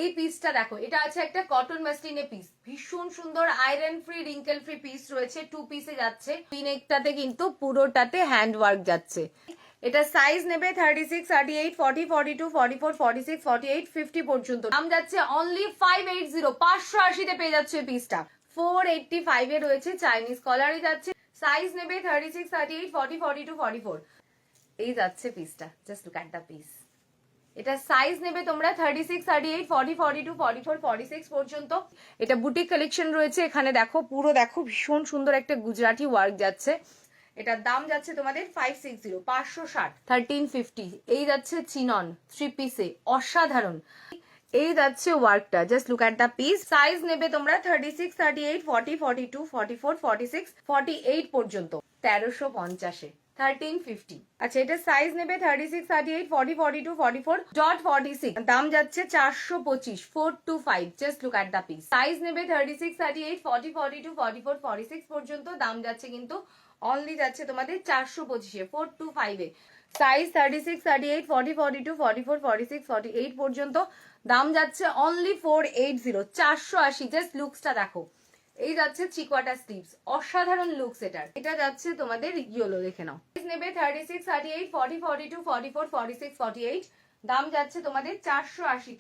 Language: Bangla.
এই পিসটা দেখো, এটা আছে একটা কটন মাসলিনের পিস, ভীষণ সুন্দর iron free wrinkle free piece রয়েছে, 2 পিসে যাচ্ছে। নেকটাতে কিন্তু পুরোটাতে হ্যান্ড ওয়ার্ক যাচ্ছে। এটা সাইজ নেবে 36, 38, 40, 42, 44, 46, 48, 50 পর্যন্ত। দাম যাচ্ছে অনলি 580, 580 তে পেয়ে যাচ্ছে এই পিসটা। 485 এ রয়েছে, চাইনিজ কলারে যাচ্ছে। সাইজ নেবে 36, 38, 40, 42, 44। এই যাচ্ছে পিসটা, just look at the piece. এটা সাইজ নেবে তোমরা 36, 38, 40, 42, 44, 46 পর্যন্ত। এটা বুটিক কালেকশন রয়েছে, এখানে দেখো পুরো দেখো ভীষণ সুন্দর একটা গুজরাটি ওয়ার্ক যাচ্ছে। এটার দাম যাচ্ছে তোমাদের 560, 560, 1350। এই যাচ্ছে চিনন 3 পিসে, অসাধারণ। এই যাচ্ছে ওয়ার্কটা, just look at the piece. Size নেবে তোমরা 36, 38, 40, 42, 44, 46, 48 পর্যন্ত, 1350 এ 1350। আচ্ছা, এটা সাইজ নেবে 36, 38, 40, 42, 44, 46। দাম যাচ্ছে 425, 425। Just look at the piece. Size নেবে 36, 38, 40, 42, 44, 46 পর্যন্ত। দাম যাচ্ছে কিন্তু অনলি যাচ্ছে তোমাদের 425 এ, 425 এ। সাইজ 36, 38, 40, 42, 44, 46, 48 পর্যন্ত। দাম যাচ্ছে অনলি 480, 480। জাস্ট লুকসটা দেখো। এই যাচ্ছে চিকোয়াটা স্লিভস, অসাধারণ লুকস এটার। এটা যাচ্ছে তোমাদের ইয়েলো, দেখে নাও। সাইজ নেবে 36, 38, 40, 42, 44, 46, 48। দাম যাচ্ছে তোমাদের 480 তে।